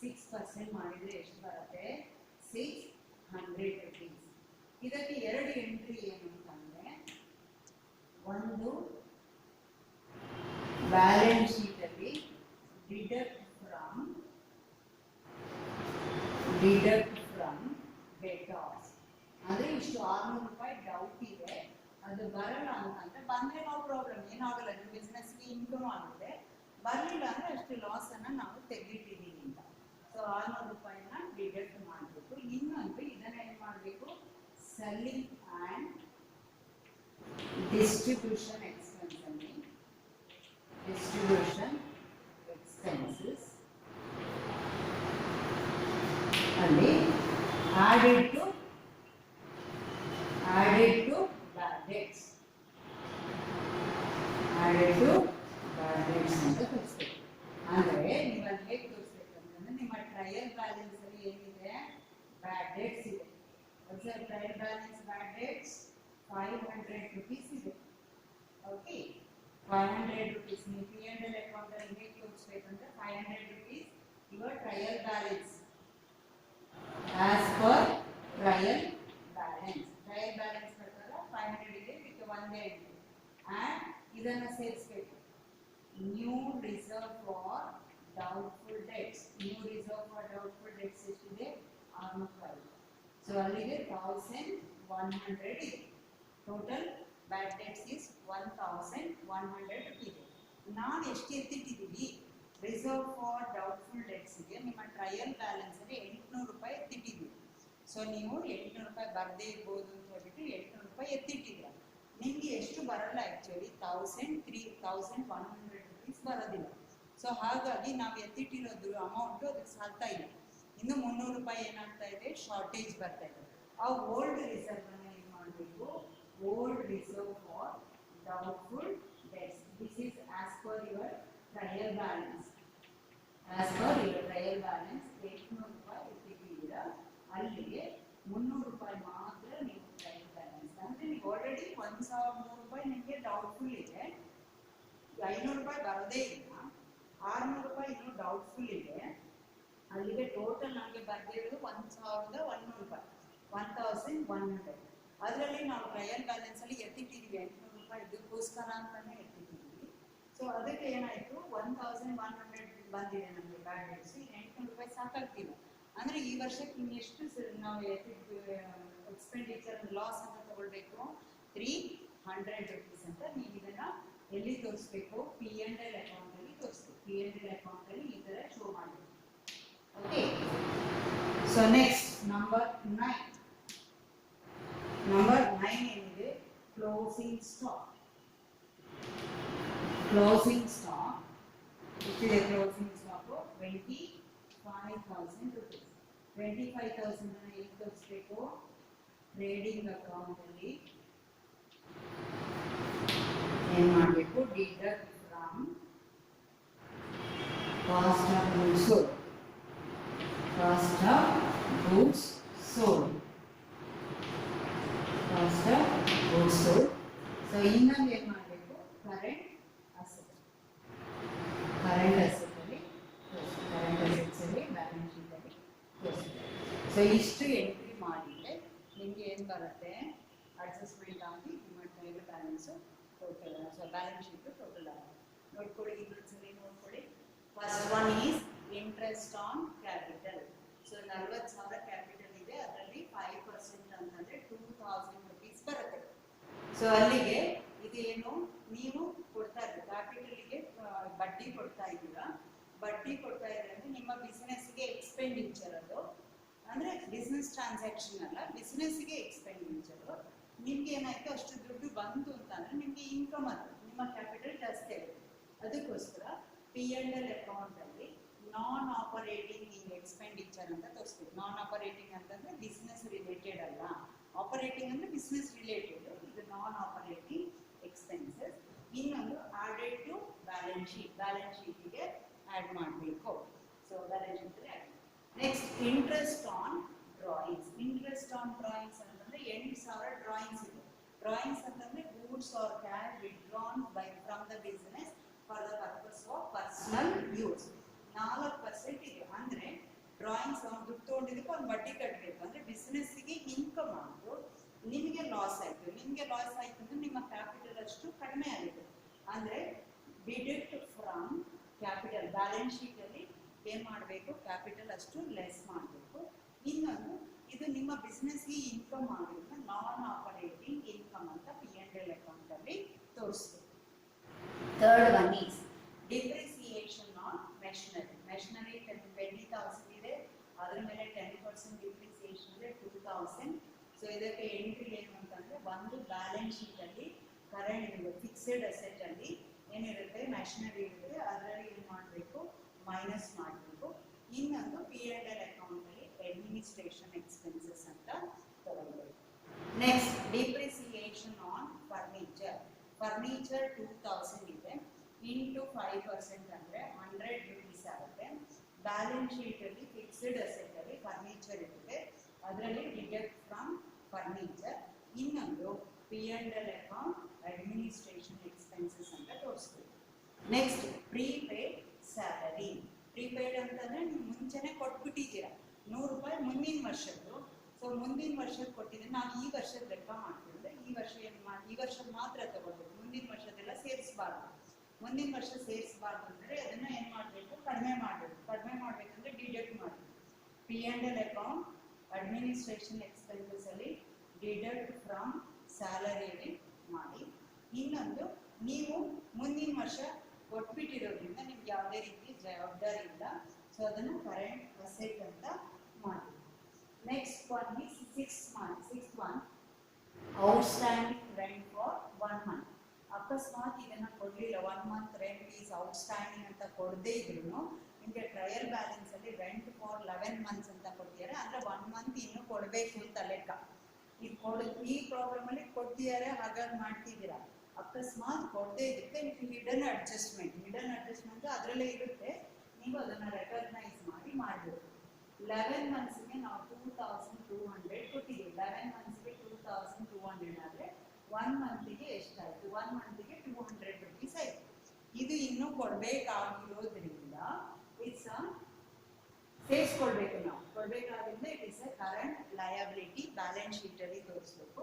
6% ಮಾಡಿದರೆ ಎಷ್ಟು ಬರುತ್ತೆ, 600 rupees. ಇದಕ್ಕೆ 2 ಎಂಟ್ರಿ ಏನು ಅಂತಂದರೆ, ಒಂದು ಬ್ಯಾಲೆನ್ಸ್ ಶೀಟಲ್ಲಿ ಡಿಡಕ್ಟ್ ಫ್ರಮ್ ಡೆಟಾರ್ಸ್. ಅಂದರೆ ಇಷ್ಟು 600 ರೂಪಾಯಿ ಡೌಟ್ ಇದೆ, ಅದು ಬರಲ್ಲ ಅಂತಂದ್ರೆ, ಬಂದರೆ ನೋ ಪ್ರಾಬ್ಲಮ್, ಏನಾಗಲ್ಲ, ನಿಮ್ಮ ಬಿಸ್ನೆಸ್ಗೆ ಇನ್ಕಮ್ ಆಗುತ್ತೆ. ಬರಲಿಲ್ಲ ಅಂದರೆ ಅಷ್ಟು ಲಾಸನ್ನು ನಾವು ತೆಗಿಟ್ಟಿದ್ದೀವಿ ಅಂತ. ಸೊ 600 ರೂಪಾಯಿನ ಡಿಡಕ್ಟ್ ಮಾಡಬೇಕು. ಇನ್ನೊಂದು ಇದನ್ನ ಏನು ಮಾಡಬೇಕು, ಸೆಲ್ಲಿಂಗ್ ಆ್ಯಂಡ್ ಡಿಸ್ಟ್ರಿಬ್ಯೂಷನ್ ಎಕ್ಸ್ಪೆನ್ಸಸ್ ಅಲ್ಲಿ added to bad debts ಅಂತ ತೋರಿಸ್ಬೇಕು. ಅಂದರೆ ನೀವು ಅಲ್ಲಿ ಹೇಗೆ ತೋರಿಸ್ಬೇಕಂತಂದ್ರೆ, ನಿಮ್ಮ ಟ್ರಯಲ್ ಬ್ಯಾಲೆನ್ಸ್ ಅಲ್ಲಿ ಏನಿದೆ, ಬ್ಯಾಡ್ ಡೆಟ್ಸ್ ಇದೆ. ಟ್ರಯಲ್ ಬ್ಯಾಲೆನ್ಸ್ ಬ್ಯಾಡ್ ಡೆಟ್ಸ್ 500 rupees ಇದೆ. Okay, 500 rupees. ನೀವು P&L ಅಕೌಂಟ್ ಅಲ್ಲಿ ಹೇಗೆ ತೋರಿಸಬೇಕಂದ್ರೆ 500 rupees your trial balance as per trial balance. Trial balance ಪ್ರಕಾರ 500 ಇದೆ ಇದಕ್ಕೆ ಒಂದೇ ಇದೆ and ಇದನ್ನ ಸೇರಿಸಬೇಕು. New reserve for doubtful debts. New reserve for doubtful debts ಎಷ್ಟಿದೆ 600. So ಅಲ್ಲಿಗೆ 1100 ಇದೆ. Total bad debts is 1100 ಇದೆ. ನಾನು ಎಷ್ಟು ಎತ್ತಿಟ್ಟಿದ್ದೀವಿ ರಿಸರ್ವ್ ಫಾರ್ ಡೌಟ್ಫುಲ್ ಡೆಟ್ಸ್ಗೆ ನಿಮ್ಮ ಟ್ರಯಲ್ ಬ್ಯಾಲೆನ್ಸ್ ಅಲ್ಲಿ 800 ರೂಪಾಯಿ ಎತ್ತಿಟ್ಟಿದ್ದೀವಿ. ಸೊ ನೀವು 800 ರೂಪಾಯಿ ಬರದೇ ಇರ್ಬೋದು ಅಂತ ಹೇಳ್ಬಿಟ್ಟು 800 ರೂಪಾಯಿ ಎತ್ತಿಟ್ಟಿದ್ದೀರ. ನಿಮಗೆ ಎಷ್ಟು ಬರಲ್ಲ ಆ್ಯಕ್ಚುಲಿ 1100 rupees ಬರೋದಿಲ್ಲ. ಸೊ ಹಾಗಾಗಿ ನಾವು ಎತ್ತಿಟ್ಟಿರೋದು ಅಮೌಂಟು ಅದಕ್ಕೆ ಸಾಲ್ತಾ ಇಲ್ಲ. ಇನ್ನು 300 ರೂಪಾಯಿ ಏನಾಗ್ತಾ ಇದೆ ಶಾರ್ಟೇಜ್ ಬರ್ತಾ ಇದೆ. ಆ ಓಲ್ಡ್ ರಿಸರ್ವ್ ಅನ್ನು ಏನು ಮಾಡಬೇಕು old reserve for doubtful debts. This is as per your trial balance. As per your trial balance 800 ರೂಪಾಯಿ ಎತ್ತಿಟ್ಟಿದ್ದೀರಾ ಅಲ್ಲಿಗೆ 300 ರೂಪಾಯಿ ಮಾತ್ರ ನೀವು ಟ್ರಯಲ್ ಬ್ಯಾಲೆನ್ಸ್ ಅಂದರೆ ನೀವು ಆಲ್ರೆಡಿ 1003 ರೂಪಾಯಿ ನಿಮಗೆ ಡೌಟ್ಫುಲ್ ಇದೆ, 500 ರೂಪಾಯಿ ಬರೋದೇ ಇಲ್ಲ, 600 ರೂಪಾಯಿ ಇನ್ನೂ ಡೌಟ್ಫುಲ್ ಇದೆ. ಅಲ್ಲಿಗೆ ಟೋಟಲ್ ನಮಗೆ ಬರ್ದಿರೋದು 1100 ರೂಪಾಯಿ 1100. ಅದರಲ್ಲಿ ನಾವು ಟ್ರಯಲ್ ಬ್ಯಾಲೆನ್ಸ್ ಅಲ್ಲಿ ಎತ್ತಿಟ್ಟಿದ್ದೀವಿ 800 ರೂಪಾಯಿ ಇದಕ್ಕೋಸ್ಕರ ಅಂತಾನೆ ಎತ್ತಿಟ್ಟಿದ್ದೀವಿ. ಸೊ ಅದಕ್ಕೆ ಏನಾಯ್ತು 1100 ಬಂದಿದೆ ನಮಗೆ ಬ್ಯಾಡ್ ಡೆಟ್ಸ್. 800 ರೂಪಾಯಿ ಸಾಕಾಗ್ತಿಲ್ಲ ಅಂದ್ರೆ ಈ ವರ್ಷಕ್ಕೆ ಇನ್ನೆಷ್ಟು ನಾವು ಎಕ್ಸ್ಪೆಂಡಿಚರ್ ಲಾಸ್ ಅಂತ ತಗೊಳ್ಬೇಕು 300 rupees ಅಂತ. ನೀವು ಇದನ್ನ ಎಲ್ಲಿ ತೋರಿಸ್ಬೇಕು P&L ಅಕೌಂಟ್ ಅಲ್ಲಿ ತೋರಿಸ್ಬೇಕು. P&L ಅಕೌಂಟ್ ಅಲ್ಲಿ ಈ ತರ ಶೋ ಮಾಡಬೇಕು. ಓಕೆ, ಸೊ ನೆಕ್ಸ್ಟ್ ನಂಬರ್ 9 ಏನಿದೆ ಕ್ಲೋಸಿಂಗ್ ಸ್ಟಾಕ್. ಕ್ಲೋಸಿಂಗ್ ಸ್ಟಾಕ್ ಎಷ್ಟಿದೆ ಕ್ಲೋಸಿಂಗ್ ಸ್ಟಾಕ್ 25,000 rupees. 25,000 ಅನ್ನು ಎಲ್ಲಿ ತೋರಿಸ್ಬೇಕು ಟ್ರೇಡಿಂಗ್ ಅಕೌಂಟ್ ಅಲ್ಲಿ ಏನು ಮಾಡಬೇಕು deduct from cost of goods sold. Cost of goods sold. Cost of goods sold. So ಇನ್ನೊಂದು ಏನು ಮಾಡಬೇಕು ಕರೆಂಟ್ ಅಸೆಟ್. ಕರೆಂಟ್ ಅಸೆಟ್ ಅಲ್ಲಿ ಕರೆಂಟ್ ಅಸೆಟ್ಸ್ ಅಲ್ಲಿ ಬ್ಯಾಲೆನ್ಸ್ ಶೀಟ್ ಅಲ್ಲಿ ತೋರಿಸ್ಬೇಕು. ಸೊ ಇಷ್ಟು ಎಂಟ್ರಿ ಮಾಡಿದ್ರೆ ನಿಮಗೆ ಏನು ಬರುತ್ತೆ ಅಡ್ಜಸ್ಟ್ಮೆಂಟ್ ಆಗಿ ನಿಮ್ಮ trial balance total. So balance sheet total ಆಗುತ್ತೆ. ನೋಡ್ಕೊಳ್ಳಿ, ಇನ್ನೊಂದ್ಸಲಿ ನೋಡ್ಕೊಳ್ಳಿ. First one is interest on capital. So 40,000 capital ಇದೆ, ಅದರಲ್ಲಿ 5% ಅಂತಂದ್ರೆ 2000 rupees ಬರುತ್ತೆ. ಸೊ ಅಲ್ಲಿಗೆ ಇದೇನು ನೀವು ಕೊಡ್ತಾ ಇದ್ದೀರಿ ಕ್ಯಾಪಿಟಲ್ಗೆ ಬಡ್ಡಿ ಕೊಡ್ತಾ ಇದ್ದೀರಾ. ಬಡ್ಡಿ ಕೊಡ್ತಾ ಇದ್ರೆ ಅಂದ್ರೆ ನಿಮ್ಮ ಬಿಸ್ನೆಸ್ಗೆ ಎಕ್ಸ್ಪೆಂಡಿಚರ್ ಅದು ಅಂದ್ರೆ ಬಿಸ್ನೆಸ್ ಟ್ರಾನ್ಸಾಕ್ಷನ್ ಅಲ್ಲ, ಬಿಸ್ನೆಸ್ಗೆ ಎಕ್ಸ್ಪೆಂಡಿಚರ್. ನಿಮ್ಗೆ ಏನಾಯ್ತು ಅಷ್ಟು ದುಡ್ಡು ಬಂತು ಅಂತಂದ್ರೆ ನಿಮ್ಗೆ ಇನ್ಕಮ್ ಅದು ನಿಮ್ಮ ಕ್ಯಾಪಿಟಲ್ ಜಾಸ್ತಿ ಆಗುತ್ತೆ. ಅದಕ್ಕೋಸ್ಕರ P&L ಅಕೌಂಟ್ ಅಲ್ಲಿ ನಾನ್ ಆಪರೇಟಿಂಗ್ ಎಕ್ಸ್ಪೆಂಡಿಚರ್ ಅಂತ ತೋರಿಸ್ತೀವಿ. ನಾನ್ ಆಪರೇಟಿಂಗ್ ಅಂತಂದ್ರೆ ಬಿಸ್ನೆಸ್ ರಿಲೇಟೆಡ್ ಅಲ್ಲ, ಆಪರೇಟಿಂಗ್ ಅಂದ್ರೆ ಬಿಸ್ನೆಸ್ ರಿಲೇಟೆಡ್. ಇದು ನಾನ್ ಆಪರೇಟಿಂಗ್ ಎಕ್ಸ್ಪೆನ್ಸಸ್. ಇನ್ನೊಂದು added to balance sheet. Balance ಶೀಟಿಗೆ ಆ್ಯಡ್ ಮಾಡಬೇಕು. So balance sheet add. Next interest on drawings. Interest on drawings ಅಂತಂದ್ರೆ 8,000 ಡ್ರಾಯಿಂಗ್ಸ್ ಇದೆ. ಡ್ರಾಯಿಂಗ್ಸ್ ಅಂತಂದ್ರೆ goods or cash withdrawn by from the business for the purpose of personal use. 4% ಇದೆ ಅಂದ್ರೆ drawings ದುಡ್ಡು ತಗೊಂಡಿದ್ದಕ್ಕೆ ಒಂದು ಬಡ್ಡಿ ಕಟ್ಟಬೇಕು. ಅಂದ್ರೆ ಬಿಸ್ನೆಸ್ಗೆ ಇನ್ಕಮ್ ಆಯಿತು, ನಿಮಗೆ ಲಾಸ್ ಆಯಿತು. ನಿಮಗೆ ಲಾಸ್ ಆಯಿತು ಅಂದ್ರೆ ನಿಮ್ಮ ಕ್ಯಾಪಿಟಲ್ ಅಷ್ಟು ಕಡಿಮೆ ಆಗಿದೆ. ಅಂದ್ರೆ deduct from capital. Balance sheet ಅಲ್ಲಿ ಏನು ಮಾಡಬೇಕು ಕ್ಯಾಪಿಟಲ್ ಅಷ್ಟು ಲೆಸ್ ಮಾಡಬೇಕು. ಇನ್ನೊಂದು ಇದು ನಿಮ್ಮ ಬಿಸ್ನೆಸ್ಗೆ ಇನ್ಕಮ್ ಆಗಿರೋದು ನಾನ್ ಆಪರೇಟಿಂಗ್ ಇನ್ಕಮ್ ಅಂತ P&L ಅಕೌಂಟ್ ಅಲ್ಲಿ ತೋರಿಸ್ಬೇಕು. Third one is depreciation on machinery. Machinery 20,000 ಇದೆ, ಅದರ ಮೇಲೆ 10% ಡಿಪ್ರಿಸಿಯೇಷನ್ ಇದೆ 2,000. ಸೊ ಇದಕ್ಕೆ ಎಂಟ್ರಿ ಏನು ಅಂತಂದ್ರೆ ಒಂದು ಬ್ಯಾಲೆನ್ಸ್ ಶೀಟ್ ಅಲ್ಲಿ ಕರೆಂಟ್ ಫಿಕ್ಸೆಡ್ ಅಸೆಟ್ ಅಲ್ಲಿ ಏನಿರುತ್ತೆ ಮೆಷಿನರಿ ಇರುತ್ತೆ, ಅದರಲ್ಲಿ ಏನು ಮಾಡಬೇಕು ಮೈನಸ್ ಮಾಡಬೇಕು. ಇನ್ನೊಂದು P&L ಅಕೌಂಟ್ ಅಲ್ಲಿ ಅಡ್ಮಿನಿಸ್ಟ್ರೇಷನ್ ಎಕ್ಸ್ಪೆನ್ಸಸ್ ಅಂತ ತಗೊಳ್ಬೇಕು. Next depreciation on furniture. Furniture 2,000 ಇದೆ, ಇಂಟು 5% ಅಂದರೆ 100 rupees ಆಗುತ್ತೆ. ಬ್ಯಾಲೆನ್ಸ್ ಶೀಟ್ ಅಲ್ಲಿ ಫಿಕ್ಸ್ಡ್ ಅಸೆಟ್ ಅಲ್ಲಿ ಫರ್ನಿಚರ್ ಇರುತ್ತೆ, ಅದರಲ್ಲಿ ಡಿಡಕ್ಟ್ ಫ್ರಮ್ ಫರ್ನಿಚರ್. ಇನ್ನೊಂದು P&L ಅಕೌಂಟ್ ಅಡ್ಮಿನಿಸ್ಟ್ರೇಷನ್ ಎಕ್ಸ್ಪೆನ್ಸಸ್ ಅಂತ ತೋರಿಸ್ತೀವಿ. Next prepaid salary. ಪ್ರೀಪೇಡ್ ಅಂತಂದ್ರೆ ನೀವು ಮುಂಚೆನೆ ಕೊಟ್ಬಿಟ್ಟಿದ್ದೀರಾ ₹100 ಮುಂದಿನ ವರ್ಷದ್ದು. ಸೊ ಮುಂದಿನ ವರ್ಷದ ಕೊಟ್ಟಿದ್ರೆ ನಾವು ಈ ವರ್ಷದ ಲೆಕ್ಕ ಮಾಡ್ಕೊಂಡ್ರೆ ಈ ವರ್ಷದ ಮಾತ್ರ ತಗೋಬೇಕು, ಮುಂದಿನ ವರ್ಷದೆಲ್ಲ ಸೇರಿಸಬಾರ್ದು. ಮುಂದಿನ ವರ್ಷ ಸೇರಿಸಬಾರ್ದು ಅಂದರೆ ಅದನ್ನ ಏನು ಮಾಡಬೇಕು, ಕಡಿಮೆ ಮಾಡಬೇಕು. ಕಡಿಮೆ ಮಾಡಬೇಕಂದ್ರೆ ಡಿಡಕ್ಟ್ ಮಾಡಬೇಕು. P&L ಅಕೌಂಟ್ ಅಡ್ಮಿನಿಸ್ಟ್ರೇಷನ್ ಎಕ್ಸ್ಪೆನ್ಸಸ್ ಅಲ್ಲಿ ಡಿಡಕ್ಟ್ ಫ್ರಮ್ ಸ್ಯಾಲರಿ ಮಾಡಿ. ಇನ್ನೊಂದು, ನೀವು ಮುಂದಿನ ವರ್ಷ ಕೊಟ್ಬಿಟ್ಟಿರೋದ್ರಿಂದ ನಿಮ್ಗೆ ಯಾವುದೇ ರೀತಿ ಜವಾಬ್ದಾರಿ ಇಲ್ಲ, ಸೊ ಅದನ್ನು ಕರೆಂಟ್ ಅಸೆಟ್ ಅಂತ ಮಾಡಿ. Next one is 6th one outstanding rent for 1 month. ಅಕಸ್ಮಾತ್ ಇದನ್ನ ಕೊಡಲಿಲ್ಲ, 1 month ರೆಂಟ್ ಈಸ್ ಔಟ್ಸ್ಟ್ಯಾಂಡಿಂಗ್ ಅಂತ ಕೊಡದೇ ಇದ್ರು ನಿಮಗೆ ಟ್ರಯಲ್ ಬ್ಯಾಲೆನ್ಸ್ ಅಲ್ಲಿ ರೆಂಟ್ ಫಾರ್ 11 months ಅಂತ ಕೊಡ್ತಿದ್ದಾರೆ. ಅಂದ್ರೆ 1 month ಇನ್ನು ಕೊಡಬೇಕು ಅಂತ ಲೆಕ್ಕ. ಈ ಪ್ರಾಬ್ಲಮ್ ಅಲ್ಲಿ ಕೊಡ್ತಿದ್ದಾರೆ, ಹಾಗಾಗಿ ಮಾಡ್ತಿದ್ದೀರಾ. ಅಕಸ್ಮಾತ್ ಕೊಡದೇ ಇದಕ್ಕೆ ಹಿಡನ್ ಅಡ್ಜಸ್ಟ್ಮೆಂಟ್ ಅದರಲ್ಲೇ ಇರುತ್ತೆ, ನೀವು ಅದನ್ನ ರೆಕಗ್ನೈಸ್ ಮಾಡಿ ಮಾಡಬೇಕು. 11 monthsಗೆ ನಾವು 2200 ಕೊಟ್ಟಿದ್ದೀವಿ. 11 monthsಗೆ 2200 ಆದರೆ 1 monthಗೆ ಎಷ್ಟಾಯ್ತು? 1 monthಗೆ 200 rupees ಆಯ್ತು. ಇದು ಇನ್ನೂ ಕೊಡಬೇಕಾಗಿರೋದ್ರಿಂದ ಇಟ್ಸ್ ಸೇರಿಸ್ಕೊಳ್ಬೇಕು. ನಾವು ಕೊಡಬೇಕಾದ್ರಿಂದ it is a current liability, balance sheet ಅಲ್ಲಿ ತೋರಿಸ್ಬೇಕು.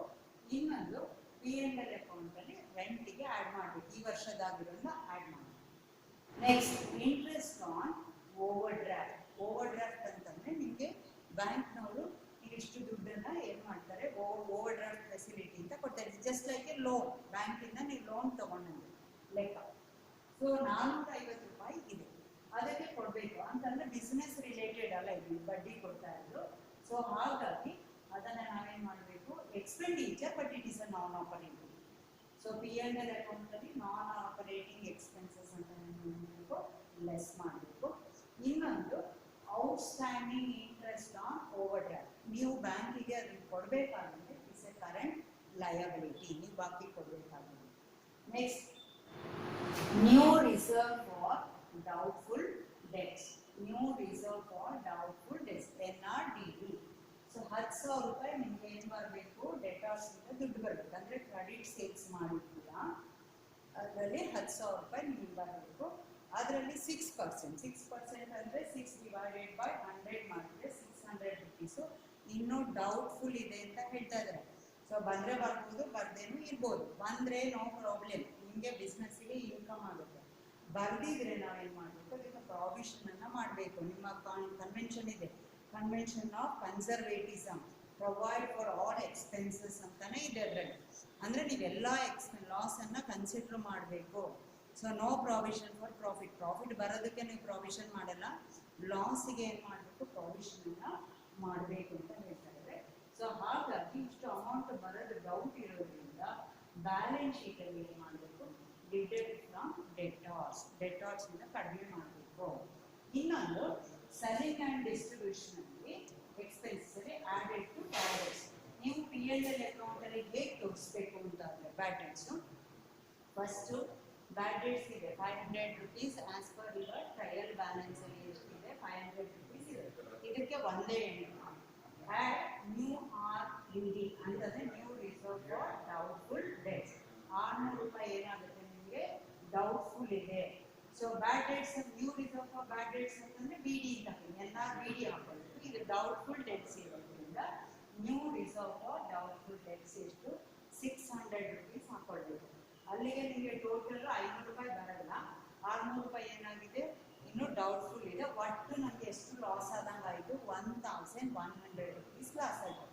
ಇನ್ನೊಂದು P&L ಅಕೌಂಟ್ ಅಲ್ಲಿ ರೆಂಟಿಗೆ ಆಡ್ ಮಾಡಬೇಕು, ಈ ವರ್ಷದಾಗಿರೋದನ್ನ ಆಡ್ ಮಾಡಬೇಕು. Next interest on over draft ಅಂತಂದ್ರೆ ನಿಮಗೆ ಬ್ಯಾಂಕ್ನವರು ಇಷ್ಟು ದುಡ್ಡನ್ನ ಏನ್ ಮಾಡ್ತಾರೆ, ಓವರ್ ಡ್ರಾಫ್ಟ್ ಫೆಸಿಲಿಟಿ ಅಂತ ಕೊಡ್ತಾರೆ. ಜಸ್ಟ್ ಲೈಕ್ ಎ ಲೋನ್, ಬ್ಯಾಂಕಿಂದ ನೀವು ಲೋನ್ ತಗೊಂಡಂಗೆ ಲೆಕ್ಕ. ಸೊ ₹450 ಇದೆ, ಅದಕ್ಕೆ ಕೊಡಬೇಕು ಅಂತಂದ್ರೆ ಬಿಸ್ನೆಸ್ ರಿಲೇಟೆಡ್ ಅಲ್ಲ, ಇದು ಬಡ್ಡಿ ಕೊಡ್ತಾ ಇದ್ರು. ಸೊ ಹಾಗಾಗಿ ಅದನ್ನ ನಾವೇನ್ ಮಾಡಬೇಕು, expenditure, but it is a non operating. So P&L account ಅಲ್ಲಿ ನಾನ್ ಆಪರೇಟಿಂಗ್ ಎಕ್ಸ್ಪೆನ್ಸಸ್ ಅಂತ ಮಾಡಬೇಕು, ಲೆಸ್ ಮಾಡಬೇಕು. ಇನ್ನೊಂದು outstanding interest on over draft. ನೀವು ಬ್ಯಾಂಕಿಗೆ ಅದನ್ನು ಕೊಡಬೇಕಾದ್ರೆ ಇಟ್ಸ್ ಎ ಕರೆಂಟ್ ಲಯಬಿಲಿಟಿ, ನೀವು ಬಾಕಿ ಕೊಡಬೇಕಾಗುತ್ತೆ. Next new reserve for doubtful debts. NRDD. So ₹10,000 ನಿಮ್ಗೆ ಏನ್ ಬರಬೇಕು, ಡೆಟಾರ್ಸ್ ಇಂದ ದುಡ್ಡು ಬರಬೇಕು. ಅಂದ್ರೆ ಕ್ರೆಡಿಟ್ ಸೇಲ್ಸ್ ಮಾಡಿದ್ದೀರಾ, ಅದರಲ್ಲಿ ₹10,000 ನಿಮ್ಗೆ ಬರಬೇಕು. ಅದರಲ್ಲಿ 6% ಅಂದ್ರೆ 6 ಡಿವೈಡೆಡ್ ಬೈ 100 ಮಾಡಿದ್ರೆ 600 rupees. ಇನ್ನೂ ಡೌಟ್ಫುಲ್ ಇದೆ ಅಂತ ಹೇಳ್ತಾ ಇದ್ದಾರೆ. ಸೊ ಬಂದ್ರೆ ಬರ್ಬೋದು, ಬರ್ದೇನು ಇರ್ಬೋದು. ಬಂದ್ರೆ ನೋ ಪ್ರಾಬ್ಲಮ್, ನಿಮಗೆ ಬಿಸ್ನೆಸ್ಗೆ ಇನ್ಕಮ್ ಆಗುತ್ತೆ. ಬರ್ದಿದ್ರೆ ನಾವೇನ್ ಮಾಡಬೇಕು, ಅದಕ್ಕೆ ಪ್ರಾವಿಷನ್ ಅನ್ನ ಮಾಡಬೇಕು. ನಿಮ್ಮ ಕನ್ವೆನ್ಷನ್ ಇದೆ, convention of conservatism, provide for all expenses ಅಂತಾನೆ ಇದೆ ಅದರಲ್ಲಿ. ಅಂದ್ರೆ ನೀವೆಲ್ಲ ಲಾಸ್ ಅನ್ನ ಕನ್ಸಿಡರ್ ಮಾಡಬೇಕು. So no provision for profit ಬರೋದಕ್ಕೆ ನೀವು ಪ್ರಾವಿಷನ್ ಮಾಡಲ್ಲ, ಲಾಸಿಗೆ ಏನು ಮಾಡಬೇಕು, ಪ್ರಾವಿಷನ್ ಅನ್ನ ಮಾಡಬೇಕು ಅಂತ ಹೇಳ್ತಾ ಇದ್ದಾರೆ. ಸೊ ಹಾಗಾಗಿ ಇಷ್ಟು ಅಮೌಂಟ್ ಬರೋದು ಡೌಟ್ ಇರೋದ್ರಿಂದ ಬ್ಯಾಲೆನ್ಸ್ ಶೀಟ್ ಅಲ್ಲಿ ಏನು ಮಾಡಬೇಕು, ಡಿಡಕ್ಟ್ ಫ್ರಮ್ ಡೆಟಾರ್ಸ್ ಇಂದ ಕಡಿಮೆ ಮಾಡಬೇಕು. ಇನ್ನೊಂದು ಸೆಲ್ಲಿಂಗ್ ಅಂಡ್ ಡಿಸ್ಟ್ರಿಬ್ಯೂಷನ್ ಅಲ್ಲಿ ಎಕ್ಸ್ಪೆನ್ಸಸ್ ಅಲ್ಲಿ ಆಡೆಡ್ ಟು ಡೈರೆಕ್ಟ್ಸ್. ನೀವು P&L ಅಕೌಂಟ್ ಅಲ್ಲಿ ಹೇಗೆ ತೋರಿಸಬೇಕು ಅಂತ ಅಂದ್ರೆ ಬ್ಯಾಡ್ ಡೆಟ್ಸ್, ಫಸ್ಟ್ ಬ್ಯಾಡ್ ಡೆಟ್ಸ್ ಇದೆ ₹500 as per your trial balance ಅಲ್ಲಿ ಎಷ್ಟಿದೆ, ₹500 ಇದೆ. ಇದಕ್ಕೆ ಒಂದೇ ನ್ಯೂ RUD ಅಂತಂದ್ರೆ new reserve for doubtful debts. ₹600 ಏನಾಗುತ್ತೆ ನಿಮಗೆ, ಡೌಟ್ಫುಲ್ ಇದೆ. So bad debts, new reserve for bad debts ಅಂತಂದ್ರೆ BD ಅಂತ NRBD ಹಾಕೊಳ್ಳೋದು. ಇದು ಡೌಟ್ಫುಲ್ ಡೆಟ್ಸ್ ಇರೋದ್ರಿಂದ new reserve for doubtful debts ಎಷ್ಟು, ₹600 ಹಾಕೊಳ್ಬೇಕು. ಅಲ್ಲಿಗೆ ನಿಮಗೆ ಟೋಟಲ್ ₹500 ಬರಲ್ಲ, ₹600 ಏನಾಗಿದೆ, ಇನ್ನು ಡೌಟ್ಫುಲ್ ಇದೆ. ಒಟ್ಟು ನಮಗೆ ಎಷ್ಟು ಲಾಸ್ ಆದಂಗೆ ಆಯಿತು, ₹1,100 ಲಾಸ್ ಆಯಿತು.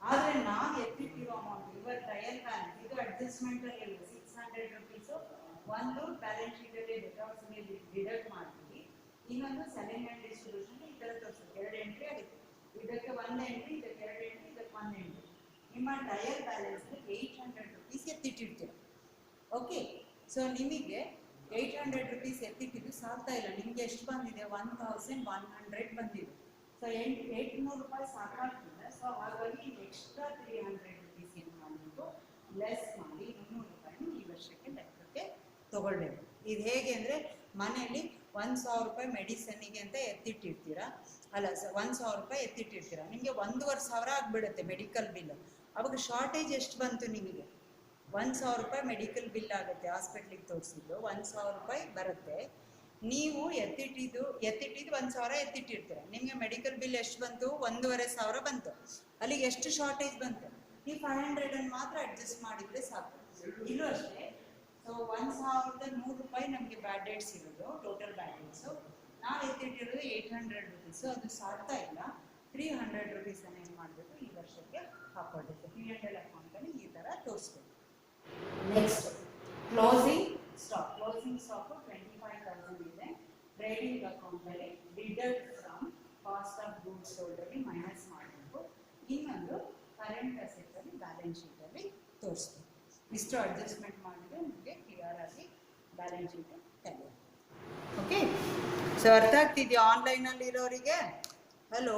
ಆದರೆ ನಾವು ಎತ್ತಿಟ್ಟಿರೋ ಅಮೌಂಟ್ ಇವರ್ ಟ್ರಯಲ್ ಬ್ಯಾಲೆನ್ಸ್, ಇದು ಅಡ್ಜಸ್ಟ್ಮೆಂಟ್ ಅಲ್ಲಿ ₹600 ಒಂದು ಬ್ಯಾಲೆನ್ಸ್ ಶೀಟ್ ಅಲ್ಲಿ ಡೆಟಾರ್ಸ್ ಡಿಡಕ್ಟ್ ಮಾಡ್ತೀವಿ. ಇನ್ನೊಂದು ಸೆಲ್ಲಿಂಗ್ ಅಂಡ್ ಡಿಸ್ಟ್ರಿಬ್ಯೂಷನ್ ಈ ತರ ತೋರಿಸುತ್ತೆ, 2 ಎಂಟ್ರಿ ಆಗುತ್ತೆ. ಇದಕ್ಕೆ 1 ಎಂಟ್ರಿ, ಇದಕ್ಕೆ 2 ಎಂಟ್ರಿ, ಇದಕ್ಕೆ 1 ಎಂಟ್ರಿ. ನಿಮ್ಮ ಟ್ರಯಲ್ ಬ್ಯಾಲೆನ್ಸ್ ₹800 ಎತ್ತಿಟ್ಟಿರ್ತೀರ. ಓಕೆ, ಸೊ ನಿಮಗೆ ₹800 ಎತ್ತಿಟ್ಟಿದ್ದು ಸಾಕ್ತಾ ಇಲ್ಲ, ನಿಮಗೆ ಎಷ್ಟು ಬಂದಿದೆ, 1,100 ಬಂದಿದೆ. ಸೊ ₹800 ಸಾಕಾಗ್ತದೆ. ಸೊ ಹಾಗಾಗಿ ಎಕ್ಸ್ಟ್ರಾ ₹300 ಏನು ಮಾಡಬೇಕು, ಲೆಸ್ ಮಾಡಿ ₹200 ಈ ವರ್ಷಕ್ಕೆ ಲೆಕ್ಕಕ್ಕೆ ತಗೊಳ್ಬೇಕು. ಇದು ಹೇಗೆ ಅಂದರೆ ಮನೆಯಲ್ಲಿ ₹1,000 ಮೆಡಿಸನ್ನಿಗೆ ಅಂತ ಎತ್ತಿಟ್ಟಿರ್ತೀರಾ, ಅಲ್ಲ ₹1,000 ಎತ್ತಿಟ್ಟಿರ್ತೀರಾ, ನಿಮಗೆ 1,500 ಆಗಿಬಿಡುತ್ತೆ ಮೆಡಿಕಲ್ ಬಿಲ್. ಅವಾಗ ಶಾರ್ಟೇಜ್ ಎಷ್ಟು ಬಂತು ನಿಮಗೆ, 1,000 ರೂಪಾಯಿ ಮೆಡಿಕಲ್ ಬಿಲ್ ಆಗುತ್ತೆ, ಹಾಸ್ಪಿಟ್ಲಿಗೆ ತೋರಿಸಿದ್ದು 1,000 ರೂಪಾಯಿ ಬರುತ್ತೆ. ನೀವು ಎತ್ತಿಟ್ಟಿದ್ದು 1,000 ಎತ್ತಿಟ್ಟಿರ್ತೀರ, ನಿಮಗೆ ಮೆಡಿಕಲ್ ಬಿಲ್ ಎಷ್ಟು ಬಂತು? 1,500 ಬಂತು. ಅಲ್ಲಿಗೆ ಎಷ್ಟು ಶಾರ್ಟೇಜ್ ಬಂತು? ನೀವು 500 ಮಾತ್ರ ಅಡ್ಜಸ್ಟ್ ಮಾಡಿದರೆ ಸಾಕು. ಇಲ್ಲೂ ಅಷ್ಟೇ. ಸೊ 1,100 ರೂಪಾಯಿ ನಮಗೆ ಬ್ಯಾಡ್ ಡೇಟ್ಸ್ ಇರೋದು, ಟೋಟಲ್ ಬ್ಯಾಡ್ ಡೇಟ್ಸು. ನಾವು ಎತ್ತಿಟ್ಟಿರೋದು 800 ರುಪೀಸು, ಅದು ಸಾರ್ತಾ ಇಲ್ಲ. 300 ರುಪೀಸನ್ನು ಏನು ಮಾಡಬೇಕು, ಈ ವರ್ಷಕ್ಕೆ ಹಾಕೊಳ್ಬೇಕು. P&L ಅಕೌಂಟಲ್ಲಿ ಈ ಥರ ತೋರಿಸ್ಬೇಕು. Next closing stock. Closing stock 25,000 ಇದೆ. ಟ್ರೇಡಿಂಗ್ ಅಕೌಂಟಲ್ಲಿ deduct from cost of goods ಸೋಲ್ಡಲ್ಲಿ ಮೈನಸ್ ಮಾಡಬೇಕು. ಇನ್ನೊಂದು ಕರೆಂಟ್ ಅಸೆಟ್ಸಲ್ಲಿ ಬ್ಯಾಲೆನ್ಸ್ ಶೀಟಲ್ಲಿ ತೋರಿಸ್ಬೇಕು. ಇಷ್ಟು ಅಡ್ಜಸ್ಟ್ಮೆಂಟ್ ಮಾಡಿದರೆ ನಿಮಗೆ ಕ್ಲಿಯರ್ ಆಗಿ ಬ್ಯಾಲೆನ್ಸ್ ಶೀಟ್ ತೆಗೆಯುತ್ತೆ. ಓಕೆ, ಸೊ ಅರ್ಥ ಆಗ್ತಿದೆಯಾ ಆನ್ಲೈನಲ್ಲಿ ಇರೋರಿಗೆ? ಹಲೋ.